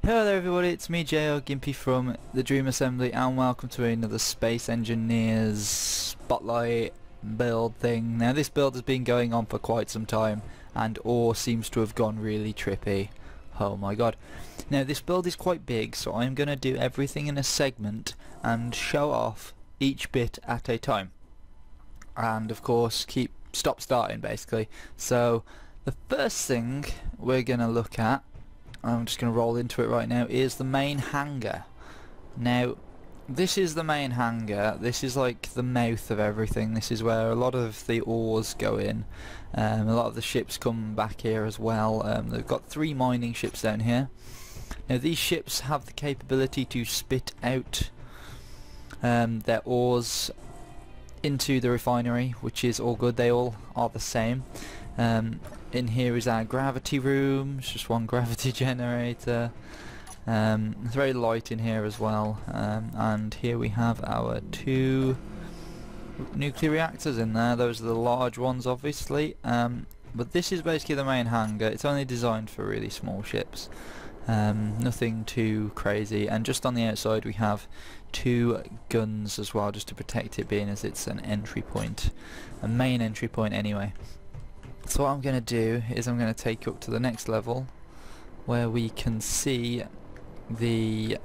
Hello there everybody, it's me xGimpy from the Dream Assembly and welcome to another Space Engineers Spotlight build thing. Now this build has been going on for quite some time and ore seems to have gone really trippy. Oh my god. Now this build is quite big, so I'm going to do everything in a segment and show off each bit at a time. And of course stop starting basically. So the first thing we're going to look at, I'm just going to roll into it right now, is the main hangar. Now this is the main hangar. This is like the mouth of everything. This is where a lot of the ores go in. A lot of the ships come back here as well. They've got 3 mining ships down here. Now these ships have the capability to spit out their ores into the refinery, which is all good. They all are the same. In here is our gravity room. It's just one gravity generator. It's very light in here as well, and here we have our 2 nuclear reactors in there. Those are the large ones obviously, but this is basically the main hangar. It's only designed for really small ships, nothing too crazy, and just on the outside we have 2 guns as well, just to protect it, being as it's an entry point, a main entry point anyway. So what I'm going to do is I'm going to take you up to the next level where we can see the...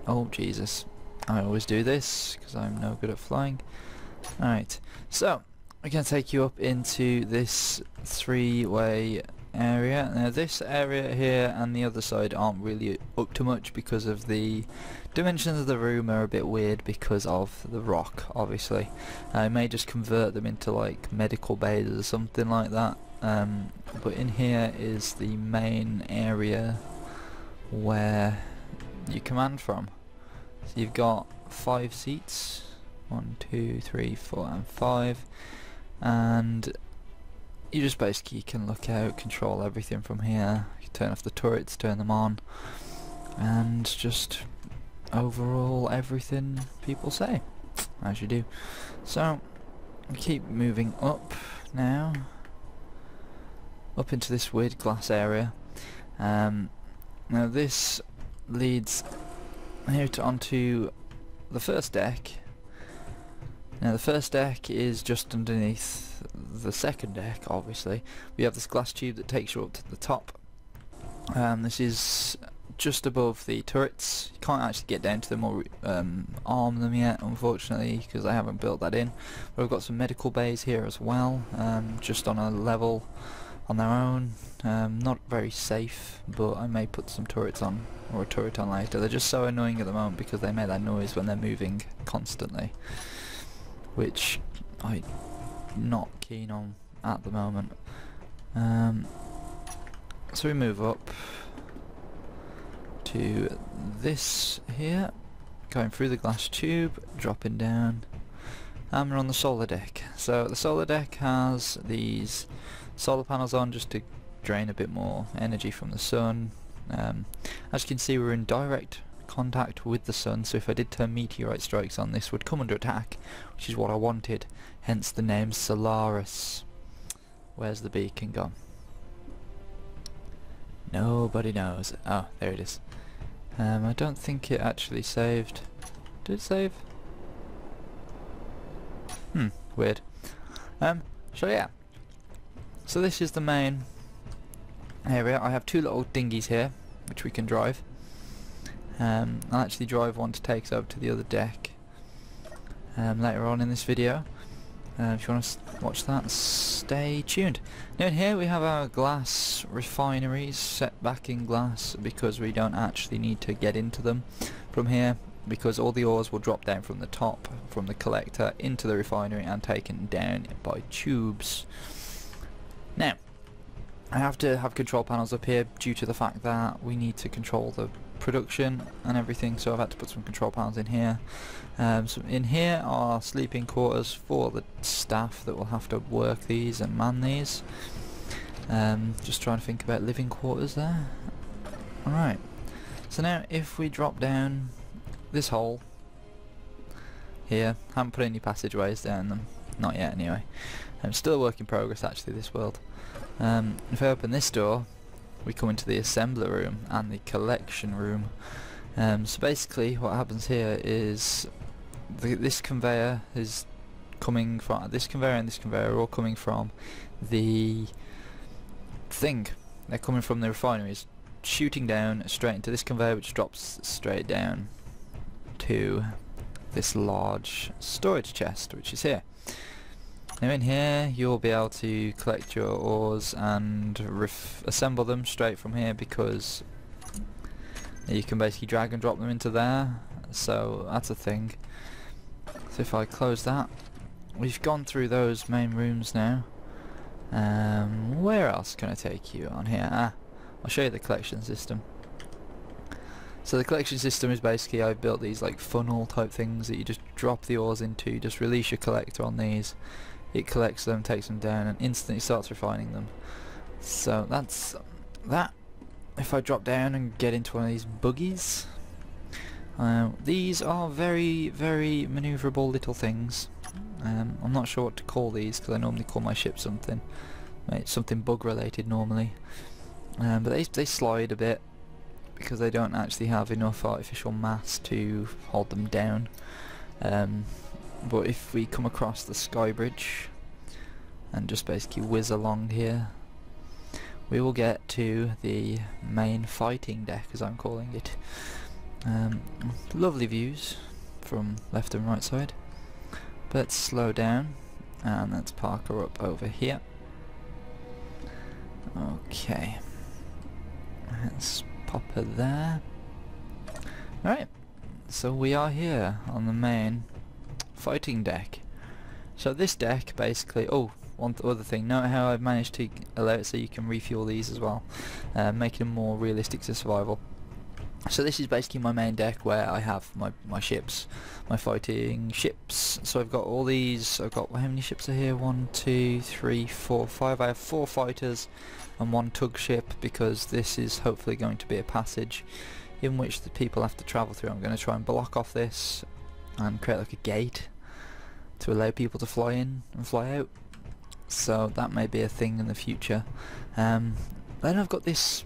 oh Jesus, I always do this because I'm no good at flying. Alright, so we're going to take you up into this 3-way area. Now this area here and the other side aren't really up to much because of the dimensions of the room are a bit weird because of the rock, obviously. I may just convert them into like medical bays or something like that, but in here is the main area where you command from. So you've got 5 seats, 1, 2, 3, 4 and 5, and you just basically can look out, control everything from here. You can turn off the turrets, turn them on, and just overall everything people say, as you do. So we keep moving up now, up into this weird glass area. Now this leads here onto the first deck. Now the first deck is just underneath the second deck, obviously. We have this glass tube that takes you up to the top. This is just above the turrets. You can't actually get down to them or arm them yet, unfortunately, because I haven't built that in. But I've got some medical bays here as well, just on a level on their own. Not very safe, but I may put some turrets on, or a turret on later. They're just so annoying at the moment because they make that noise when they're moving constantly, which I'm not keen on at the moment. So we move up to this here, going through the glass tube, dropping down, and we're on the solar deck. So the solar deck has these solar panels on just to drain a bit more energy from the sun. As you can see, we're in direct contact with the sun, so if I did turn meteorite strikes on, this would come under attack, which is what I wanted, hence the name Solaris. Where's the beacon gone? Nobody knows. Oh, there it is. I don't think it actually saved. Did it save? Weird. So yeah. So this is the main area. I have 2 little dinghies here, which we can drive. I'll actually drive one to take us over to the other deck later on in this video. If you want to watch that, stay tuned. Now in here we have our glass refineries set back in glass because we don't actually need to get into them from here, because all the ores will drop down from the top, from the collector, into the refinery and taken down by tubes. Now I have to have control panels up here due to the fact that we need to control the production and everything, so I've had to put some control panels in here. So in here are sleeping quarters for the staff that will have to work these and man these. Just trying to think about living quarters there. Alright, so now if we drop down this hole here, haven't put any passageways down them, not yet anyway. Still a work in progress actually, this world. If I open this door, we come into the assembler room and the collection room. So basically what happens here is this conveyor is coming from this conveyor and this conveyor are all coming from the thing. They're coming from the refineries, shooting down straight into this conveyor, which drops straight down to this large storage chest, which is here. Now in here you'll be able to collect your ores and assemble them straight from here, because you can basically drag and drop them into there, so that's a thing. So if I close that, we've gone through those main rooms now. Where else can I take you on here? I'll show you the collection system. So the collection system is basically, I've built these like funnel type things that you just drop the ores into, just release your collector on these, it collects them, takes them down and instantly starts refining them. So that's that. If I drop down and get into one of these buggies, these are very, very manoeuvrable little things. I'm not sure what to call these because I normally call my ship something. It's something bug related normally. But they slide a bit because they don't actually have enough artificial mass to hold them down. But if we come across the sky bridge and just basically whiz along here, we will get to the main fighting deck, as I'm calling it. Lovely views from left and right side. But let's slow down and let's park her up over here. Okay, let's pop her there. Alright, so we are here on the main fighting deck. So this deck basically, one other thing, note how I've managed to allow it so you can refuel these as well, making them more realistic to survival. So this is basically my main deck where I have my ships, my fighting ships. So I've got all these, I've got, how many ships are here? 1, 2, 3, 4, 5. I have 4 fighters and 1 tug ship, because this is hopefully going to be a passage in which the people have to travel through. I'm going to try and block off this and create like a gate to allow people to fly in and fly out. So that may be a thing in the future. Then I've got this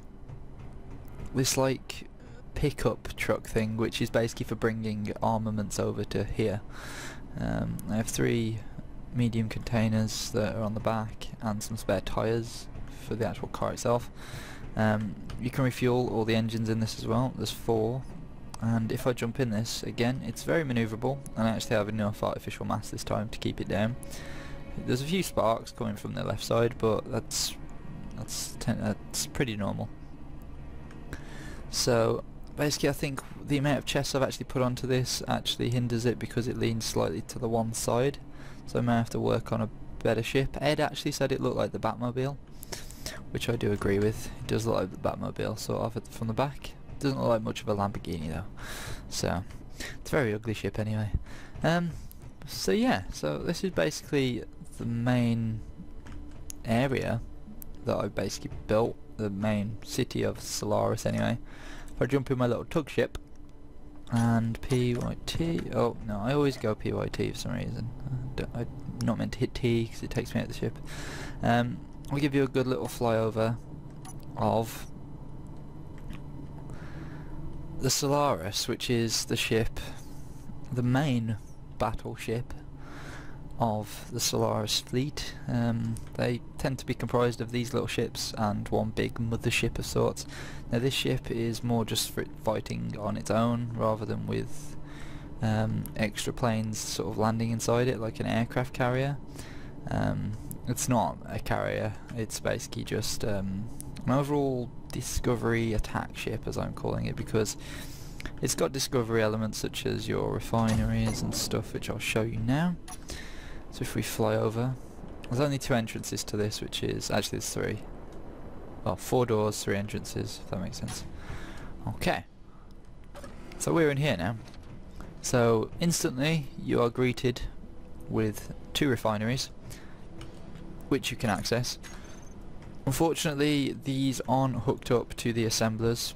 like pickup truck thing, which is basically for bringing armaments over to here. I have 3 medium containers that are on the back and some spare tyres for the actual car itself. You can refuel all the engines in this as well. There's 4, and if I jump in this again, it's very manoeuvrable, and I actually have enough artificial mass this time to keep it down. There's a few sparks coming from the left side, but that's pretty normal. So basically I think the amount of chests I've actually put onto this actually hinders it, because it leans slightly to the one side, so I may have to work on a better ship. Ed actually said it looked like the Batmobile, which I do agree with. It does look like the Batmobile sort of from the back. Doesn't look like much of a Lamborghini though, so it's a very ugly ship anyway. So yeah, so this is basically the main area that I basically built, the main city of Solaris anyway. If I jump in my little tug ship and PYT, oh no, I always go PYT for some reason. I'm not meant to hit T because it takes me out of the ship. I'll give you a good little flyover of the Solaris, which is the ship, the main battleship of the Solaris fleet. They tend to be comprised of these little ships and one big mothership of sorts. Now this ship is more just for fighting on its own, rather than with extra planes sort of landing inside it like an aircraft carrier. It's not a carrier, it's basically just an overall discovery attack ship, as I'm calling it, because it's got discovery elements such as your refineries and stuff, which I'll show you now. So if we fly over, there's only 2 entrances to this, which is, actually there's 3. Well, 4 doors, 3 entrances, if that makes sense. Okay. So we're in here now. So instantly you are greeted with 2 refineries, which you can access. Unfortunately these aren't hooked up to the assemblers,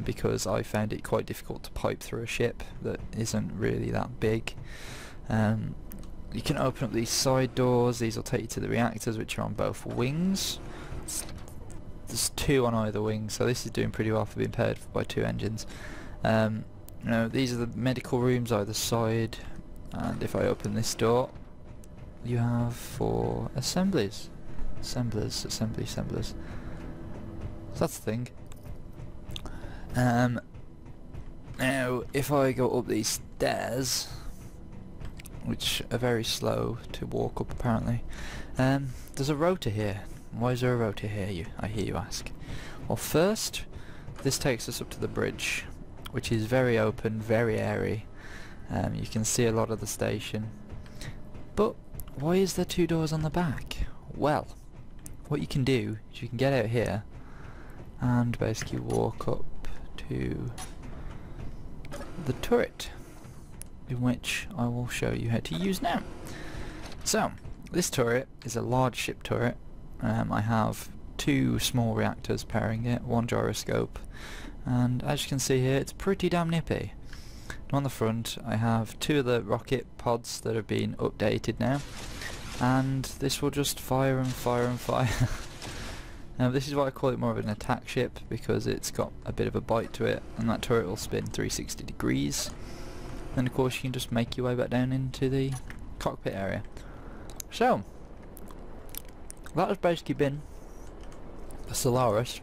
because I found it quite difficult to pipe through a ship that isn't really that big. You can open up these side doors. These will take you to the reactors, which are on both wings. there's 2 on either wing, so this is doing pretty well for being paired by 2 engines. These are the medical rooms either side, and if I open this door, you have 4 assemblies. Assemblers. So that's the thing. Now, if I go up these stairs, which are very slow to walk up apparently, there's a rotor here. Why is there a rotor here, I hear you ask? Well, first, this takes us up to the bridge, which is very open, very airy. You can see a lot of the station. But why is there 2 doors on the back? Well, what you can do is you can get out here and basically walk up to the turret, in which I will show you how to use now. So, this turret is a large ship turret. I have 2 small reactors powering it, 1 gyroscope, and as you can see here, it's pretty damn nippy. On the front I have 2 of the rocket pods that have been updated now, and this will just fire and fire and fire. Now this is why I call it more of an attack ship, because it's got a bit of a bite to it, and that turret will spin 360 degrees. Then of course you can just make your way back down into the cockpit area. So, that has basically been the Solaris.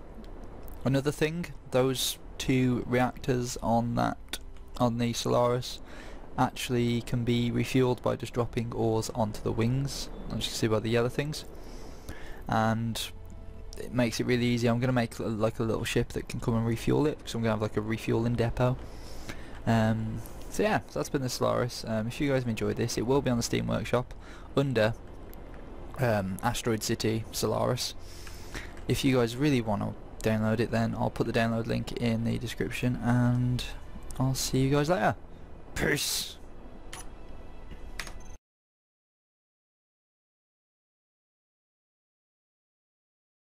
Another thing, those 2 reactors on the Solaris actually can be refueled by just dropping ores onto the wings, as you can see by the yellow things, and it makes it really easy. I'm going to make like a little ship that can come and refuel it, so I'm going to have like a refueling depot. So yeah, so that's been the Solaris. If you guys have enjoyed this, it will be on the Steam Workshop under Asteroid City Solaris. If you guys really want to download it, then I'll put the download link in the description, and I'll see you guys later. Peace!